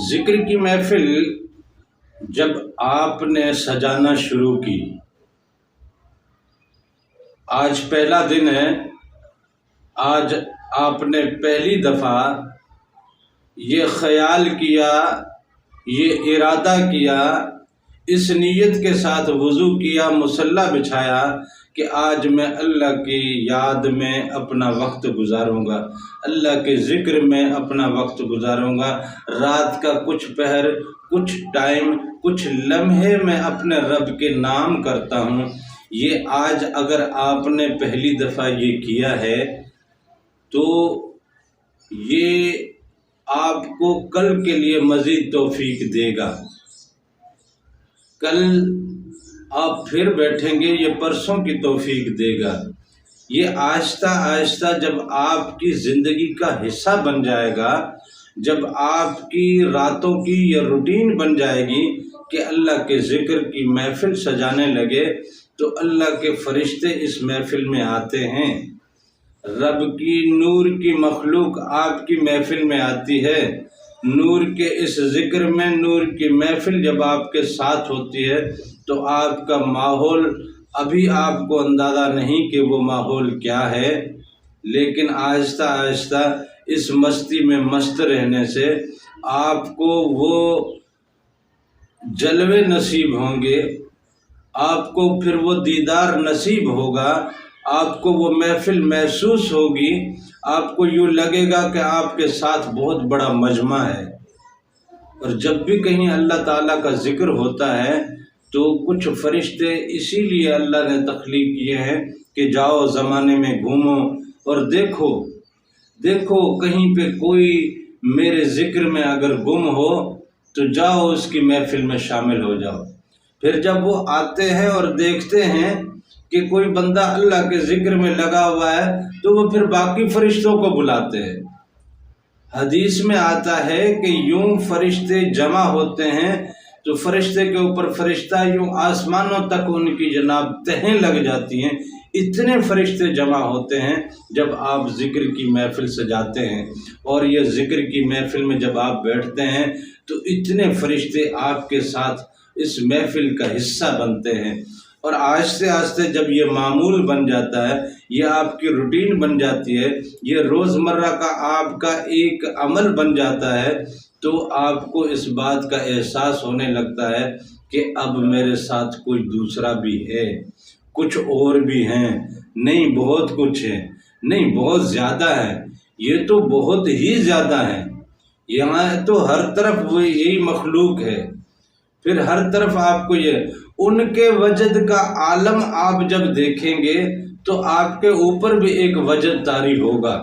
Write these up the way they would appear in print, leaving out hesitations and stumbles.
ذکر کی محفل جب آپ نے سجانا شروع کی، آج پہلا دن ہے، آج آپ نے پہلی دفعہ یہ خیال کیا، یہ ارادہ کیا، اس نیت کے ساتھ وضو کیا، مصلی بچھایا کہ آج میں اللہ کی یاد میں اپنا وقت گزاروں گا، اللہ کے ذکر میں اپنا وقت گزاروں گا، رات کا کچھ پہر، کچھ ٹائم، کچھ لمحے میں اپنے رب کے نام کرتا ہوں۔ یہ آج اگر آپ نے پہلی دفعہ یہ کیا ہے تو یہ آپ کو کل کے لیے مزید توفیق دے گا۔ کل آپ پھر بیٹھیں گے، یہ پرسوں کی توفیق دے گا۔ یہ آہستہ آہستہ جب آپ کی زندگی کا حصہ بن جائے گا، جب آپ کی راتوں کی یہ روٹین بن جائے گی کہ اللہ کے ذکر کی محفل سجانے لگے، تو اللہ کے فرشتے اس محفل میں آتے ہیں، رب کی نور کی مخلوق آپ کی محفل میں آتی ہے۔ نور کے اس ذکر میں، نور کی محفل جب آپ کے ساتھ ہوتی ہے تو آپ کا ماحول ابھی آپ کو اندازہ نہیں کہ وہ ماحول کیا ہے، لیکن آہستہ آہستہ اس مستی میں مست رہنے سے آپ کو وہ جلوے نصیب ہوں گے، آپ کو پھر وہ دیدار نصیب ہوگا، آپ کو وہ محفل محسوس ہوگی، آپ کو یوں لگے گا کہ آپ کے ساتھ بہت بڑا مجمع ہے۔ اور جب بھی کہیں اللہ تعالیٰ کا ذکر ہوتا ہے تو کچھ فرشتے اسی لیے اللہ نے تخلیق کیے ہیں کہ جاؤ زمانے میں گھومو اور دیکھو کہیں پہ کوئی میرے ذکر میں اگر گم ہو تو جاؤ اس کی محفل میں شامل ہو جاؤ۔ پھر جب وہ آتے ہیں اور دیکھتے ہیں کہ کوئی بندہ اللہ کے ذکر میں لگا ہوا ہے تو وہ پھر باقی فرشتوں کو بلاتے ہیں۔ حدیث میں آتا ہے کہ یوں فرشتے جمع ہوتے ہیں تو فرشتے کے اوپر فرشتہ یوں آسمانوں تک ان کی جناب تہیں لگ جاتی ہیں، اتنے فرشتے جمع ہوتے ہیں جب آپ ذکر کی محفل سجاتے ہیں۔ اور یہ ذکر کی محفل میں جب آپ بیٹھتے ہیں تو اتنے فرشتے آپ کے ساتھ اس محفل کا حصہ بنتے ہیں، اور آہستہ آہستہ جب یہ معمول بن جاتا ہے، یہ آپ کی روٹین بن جاتی ہے، یہ روزمرہ کا آپ کا ایک عمل بن جاتا ہے، تو آپ کو اس بات کا احساس ہونے لگتا ہے کہ اب میرے ساتھ کوئی دوسرا بھی ہے، کچھ اور بھی ہیں، نہیں بہت کچھ ہے، نہیں بہت زیادہ ہے، یہ تو بہت ہی زیادہ ہے، یہاں تو ہر طرف وہ یہی مخلوق ہے۔ پھر ہر طرف آپ کو یہ ان کے وجد کا عالم آپ جب دیکھیں گے تو آپ کے اوپر بھی ایک وجد طاری ہوگا،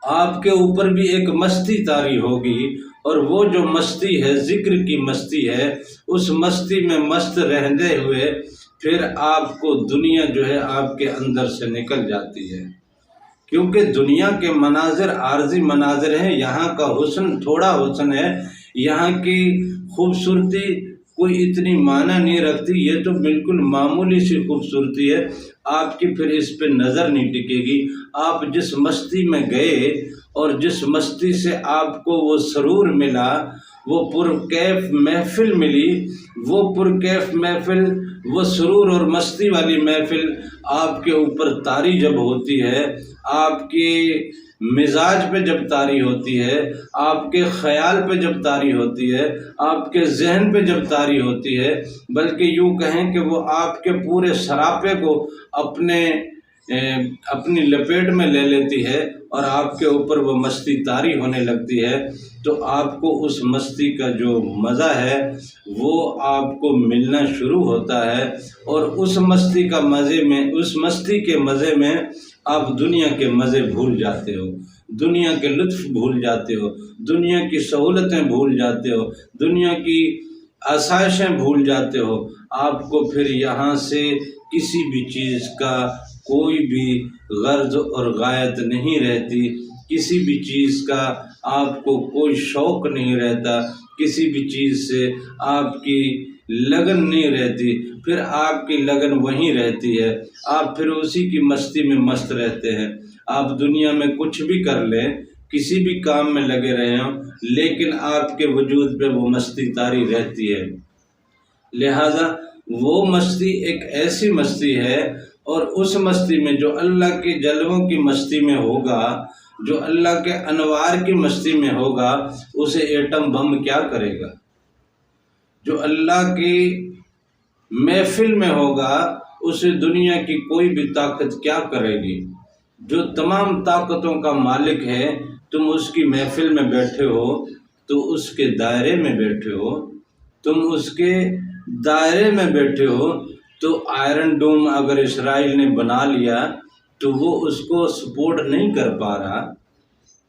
آپ کے اوپر بھی ایک مستی طاری ہوگی، اور وہ جو مستی ہے ذکر کی مستی ہے، اس مستی میں مست رہتے ہوئے پھر آپ کو دنیا جو ہے آپ کے اندر سے نکل جاتی ہے، کیونکہ دنیا کے مناظر عارضی مناظر ہیں، یہاں کا حسن تھوڑا حسن ہے، یہاں کی خوبصورتی کوئی اتنی معنی نہیں رکھتی، یہ تو بالکل معمولی سی خوبصورتی ہے، آپ کی پھر اس پہ نظر نہیں ٹکے گی۔ آپ جس مستی میں گئے اور جس مستی سے آپ کو وہ سرور ملا، وہ پرکیف محفل ملی، وہ پرکیف محفل، وہ سرور اور مستی والی محفل آپ کے اوپر طاری جب ہوتی ہے، آپ کے مزاج پہ جب طاری ہوتی ہے، آپ کے خیال پہ جب طاری ہوتی ہے، آپ کے ذہن پہ جب طاری ہوتی ہے، بلکہ یوں کہیں کہ وہ آپ کے پورے سراپے کو اپنی لپیٹ میں لے لیتی ہے اور آپ کے اوپر وہ مستی طاری ہونے لگتی ہے، تو آپ کو اس مستی کا جو مزہ ہے وہ آپ کو ملنا شروع ہوتا ہے، اور اس مستی کے مزے میں آپ دنیا کے مزے بھول جاتے ہو، دنیا کے لطف بھول جاتے ہو، دنیا کی سہولتیں بھول جاتے ہو، دنیا کی آسائشیں بھول جاتے ہو، آپ کو پھر یہاں سے کسی بھی چیز کا کوئی بھی غرض اور غایت نہیں رہتی، کسی بھی چیز کا آپ کو کوئی شوق نہیں رہتا، کسی بھی چیز سے آپ کی لگن نہیں رہتی، پھر آپ کی لگن وہیں رہتی ہے، آپ پھر اسی کی مستی میں مست رہتے ہیں۔ آپ دنیا میں کچھ بھی کر لیں کسی بھی کام میں لگے رہے ہوں، لیکن آپ کے وجود پہ وہ مستی طاری رہتی ہے۔ لہذا وہ مستی ایک ایسی مستی ہے، اور اس مستی میں جو اللہ کے جلووں کی مستی میں ہوگا، جو اللہ کے انوار کی مستی میں ہوگا، اسے ایٹم بم کیا کرے گا؟ جو اللہ کی محفل میں ہوگا اسے دنیا کی کوئی بھی طاقت کیا کرے گی؟ جو تمام طاقتوں کا مالک ہے، تم اس کی محفل میں بیٹھے ہو، تو اس کے دائرے میں بیٹھے ہو، تم اس کے دائرے میں بیٹھے ہو، تو آئرن ڈوم اگر اسرائیل نے بنا لیا تو وہ اس کو سپورٹ نہیں کر پا رہا۔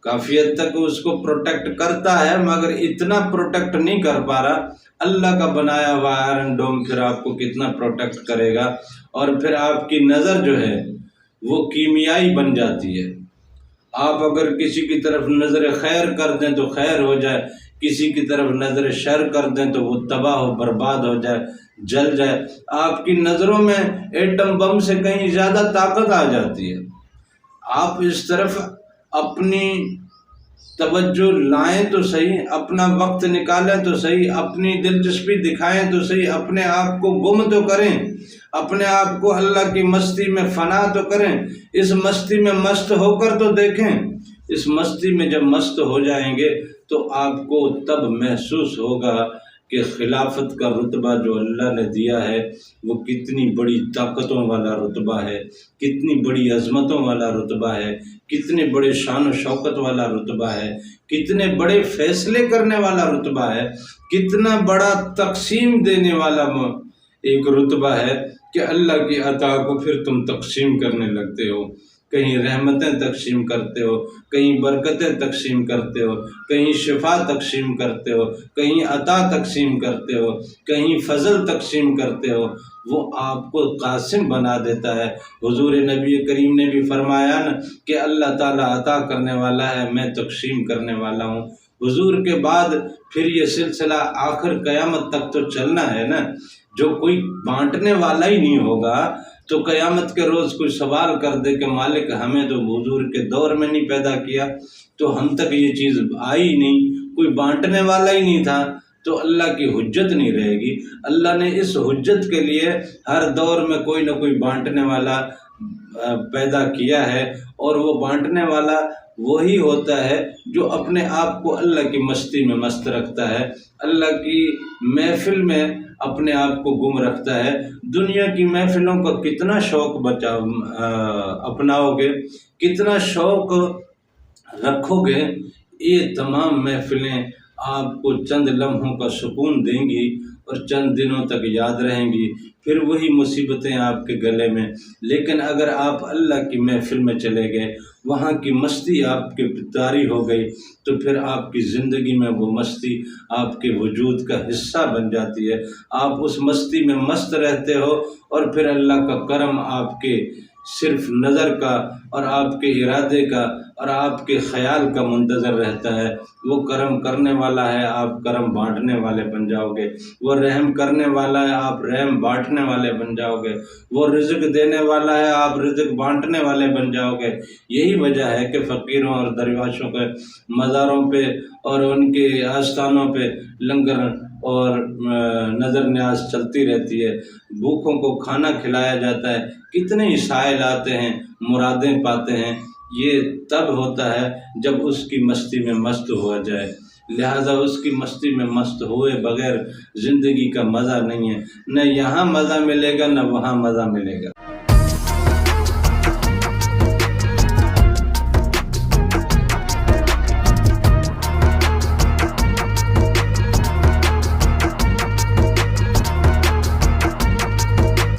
کافی حد تک اس کو پروٹیکٹ کرتا ہے، مگر اتنا پروٹیکٹ نہیں کر پا رہا۔ اللہ کا بنایا ہوا آئرن ڈوم پھر آپ کو کتنا پروٹیکٹ کرے گا؟ اور پھر آپ کی نظر جو ہے وہ کیمیائی بن جاتی ہے۔ آپ اگر کسی کی طرف نظر خیر کر دیں تو خیر ہو جائے، کسی کی طرف نظر شر کر دیں تو وہ تباہ و برباد ہو جائے، جل جائے۔ آپ کی نظروں میں ایٹم بم سے کہیں زیادہ طاقت آ جاتی ہے۔ آپ اس طرف اپنی توجہ لائیں تو صحیح، اپنا وقت نکالیں تو صحیح، اپنی دلچسپی دکھائیں تو صحیح، اپنے آپ کو گم تو کریں، اپنے آپ کو اللہ کی مستی میں فنا تو کریں، اس مستی میں مست ہو کر تو دیکھیں۔ اس مستی میں جب مست ہو جائیں گے تو آپ کو تب محسوس ہوگا کہ خلافت کا رتبہ جو اللہ نے دیا ہے وہ کتنی بڑی طاقتوں والا رتبہ ہے، کتنی بڑی عظمتوں والا رتبہ ہے، کتنے بڑے شان و شوکت والا رتبہ ہے، کتنے بڑے فیصلے کرنے والا رتبہ ہے، کتنا بڑا تقسیم دینے والا ایک رتبہ ہے کہ اللہ کی عطا کو پھر تم تقسیم کرنے لگتے ہو۔ کہیں رحمتیں تقسیم کرتے ہو، کہیں برکتیں تقسیم کرتے ہو، کہیں شفا تقسیم کرتے ہو، کہیں عطا تقسیم کرتے ہو، کہیں فضل تقسیم کرتے ہو۔ وہ آپ کو قاسم بنا دیتا ہے۔ حضور نبی کریم نے بھی فرمایا نا کہ اللہ تعالیٰ عطا کرنے والا ہے، میں تقسیم کرنے والا ہوں۔ حضور کے بعد پھر یہ سلسلہ آخر قیامت تک تو چلنا ہے نا۔ جو کوئی بانٹنے والا ہی نہیں ہوگا تو قیامت کے روز کوئی سوال کر دے کہ مالک ہمیں تو حضور کے دور میں نہیں پیدا کیا، تو ہم تک یہ چیز آئی نہیں، کوئی بانٹنے والا ہی نہیں تھا، تو اللہ کی حجت نہیں رہے گی۔ اللہ نے اس حجت کے لیے ہر دور میں کوئی نہ کوئی بانٹنے والا پیدا کیا ہے، اور وہ بانٹنے والا وہی ہوتا ہے جو اپنے آپ کو اللہ کی مستی میں مست رکھتا ہے، اللہ کی محفل میں اپنے آپ کو گم رکھتا ہے۔ دنیا کی محفلوں کا کتنا شوق اپناؤ گے، کتنا شوق رکھو گے، یہ تمام محفلیں آپ کو چند لمحوں کا سکون دیں گی اور چند دنوں تک یاد رہیں گی، پھر وہی مصیبتیں آپ کے گلے میں۔ لیکن اگر آپ اللہ کی محفل میں چلے گئے، وہاں کی مستی آپ کے طاری ہو گئی، تو پھر آپ کی زندگی میں وہ مستی آپ کے وجود کا حصہ بن جاتی ہے۔ آپ اس مستی میں مست رہتے ہو، اور پھر اللہ کا کرم آپ کے صرف نظر کا اور آپ کے ارادے کا اور آپ کے خیال کا منتظر رہتا ہے۔ وہ کرم کرنے والا ہے، آپ کرم بانٹنے والے بن جاؤ گے۔ وہ رحم کرنے والا ہے، آپ رحم بانٹنے والے بن جاؤ گے۔ وہ رزق دینے والا ہے، آپ رزق بانٹنے والے بن جاؤ گے۔ یہی وجہ ہے کہ فقیروں اور درویشوں کے مزاروں پہ اور ان کے آستانوں پہ لنگر اور نظر نیاز چلتی رہتی ہے، بھوکوں کو کھانا کھلایا جاتا ہے، کتنے ہی سائل آتے ہیں، مرادیں پاتے ہیں۔ یہ تب ہوتا ہے جب اس کی مستی میں مست ہوا جائے۔ لہٰذا اس کی مستی میں مست ہوئے بغیر زندگی کا مزہ نہیں ہے، نہ یہاں مزہ ملے گا نہ وہاں مزہ ملے گا۔